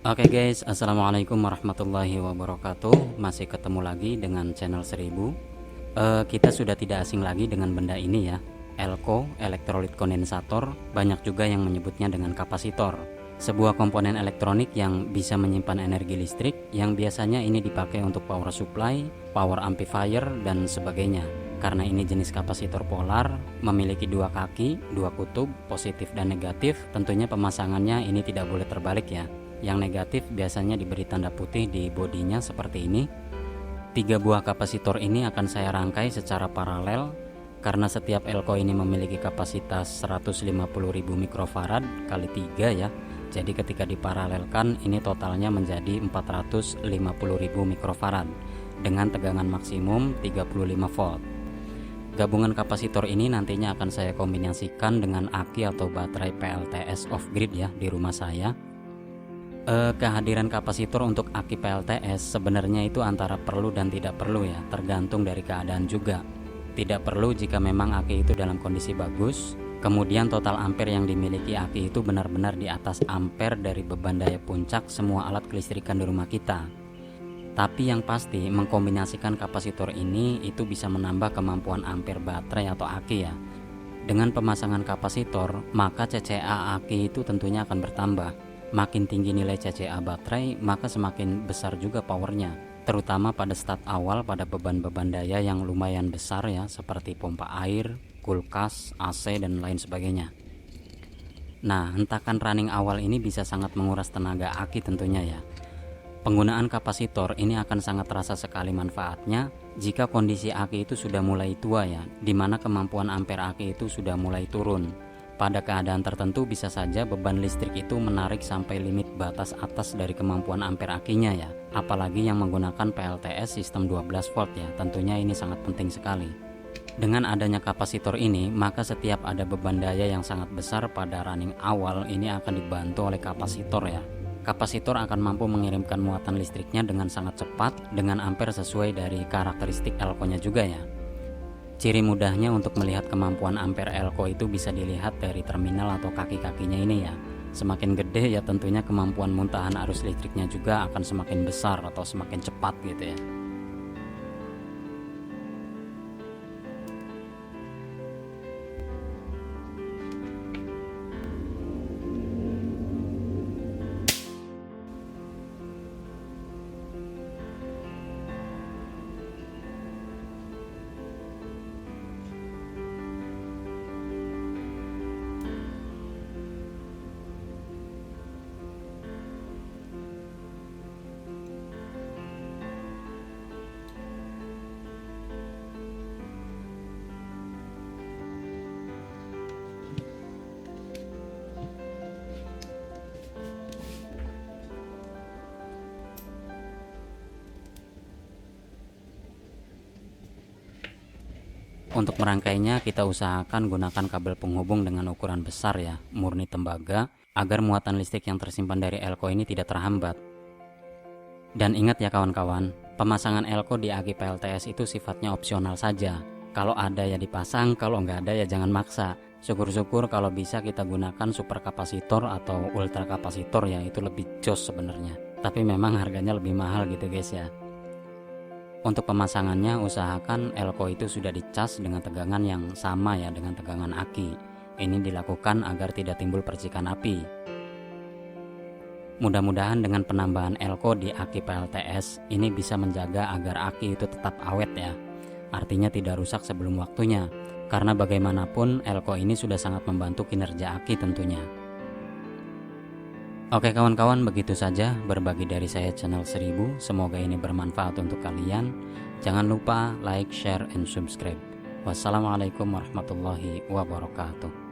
Oke guys, assalamualaikum warahmatullahi wabarakatuh. Masih ketemu lagi dengan channel 1000. Kita sudah tidak asing lagi dengan benda ini ya, elko, elektrolit kondensator. Banyak juga yang menyebutnya dengan kapasitor. Sebuah komponen elektronik yang bisa menyimpan energi listrik, yang biasanya ini dipakai untuk power supply, power amplifier, dan sebagainya. Karena ini jenis kapasitor polar, memiliki dua kaki, dua kutub, positif dan negatif. Tentunya pemasangannya ini tidak boleh terbalik ya. Yang negatif biasanya diberi tanda putih di bodinya seperti ini. 3 buah kapasitor ini akan saya rangkai secara paralel karena setiap elko ini memiliki kapasitas 150.000 mikrofarad kali 3 ya. Jadi ketika diparalelkan ini totalnya menjadi 450.000 mikrofarad dengan tegangan maksimum 35 volt. Gabungan kapasitor ini nantinya akan saya kombinasikan dengan aki atau baterai PLTS off grid ya di rumah saya. Kehadiran kapasitor untuk aki PLTS sebenarnya itu antara perlu dan tidak perlu ya, tergantung dari keadaan juga. Tidak perlu jika memang aki itu dalam kondisi bagus, kemudian total ampere yang dimiliki aki itu benar-benar di atas ampere dari beban daya puncak semua alat kelistrikan di rumah kita. Tapi yang pasti mengkombinasikan kapasitor ini itu bisa menambah kemampuan ampere baterai atau aki ya. Dengan pemasangan kapasitor, maka CCA aki itu tentunya akan bertambah. Makin tinggi nilai CCA baterai, maka semakin besar juga powernya, terutama pada start awal pada beban-beban daya yang lumayan besar ya, seperti pompa air, kulkas, AC, dan lain sebagainya. Nah, hentakan running awal ini bisa sangat menguras tenaga aki tentunya ya. Penggunaan kapasitor ini akan sangat terasa sekali manfaatnya jika kondisi aki itu sudah mulai tua ya, dimana kemampuan ampere aki itu sudah mulai turun. Pada keadaan tertentu bisa saja beban listrik itu menarik sampai limit batas atas dari kemampuan ampere akinya ya. Apalagi yang menggunakan PLTS sistem 12 volt ya, tentunya ini sangat penting sekali. Dengan adanya kapasitor ini, maka setiap ada beban daya yang sangat besar pada running awal ini akan dibantu oleh kapasitor ya. Kapasitor akan mampu mengirimkan muatan listriknya dengan sangat cepat dengan ampere sesuai dari karakteristik elko-nya juga ya. Ciri mudahnya untuk melihat kemampuan ampere elko itu bisa dilihat dari terminal atau kaki-kakinya ini ya. Semakin gede ya tentunya kemampuan muntahan arus listriknya juga akan semakin besar atau semakin cepat gitu ya. Untuk merangkainya kita usahakan gunakan kabel penghubung dengan ukuran besar ya, murni tembaga, agar muatan listrik yang tersimpan dari elko ini tidak terhambat. Dan ingat ya kawan-kawan, pemasangan elko di aki PLTS itu sifatnya opsional saja. Kalau ada ya dipasang, kalau nggak ada ya jangan maksa. Syukur-syukur kalau bisa kita gunakan super kapasitor atau ultra kapasitor ya, itu lebih jos sebenarnya. Tapi memang harganya lebih mahal gitu guys ya. Untuk pemasangannya usahakan elko itu sudah dicas dengan tegangan yang sama ya dengan tegangan aki. Ini dilakukan agar tidak timbul percikan api. Mudah-mudahan dengan penambahan elko di aki PLTS ini bisa menjaga agar aki itu tetap awet ya. Artinya tidak rusak sebelum waktunya. Karena bagaimanapun elko ini sudah sangat membantu kinerja aki tentunya. Oke kawan-kawan, begitu saja berbagi dari saya channel 1000. Semoga ini bermanfaat untuk kalian. Jangan lupa like, share, and subscribe. Wassalamualaikum warahmatullahi wabarakatuh.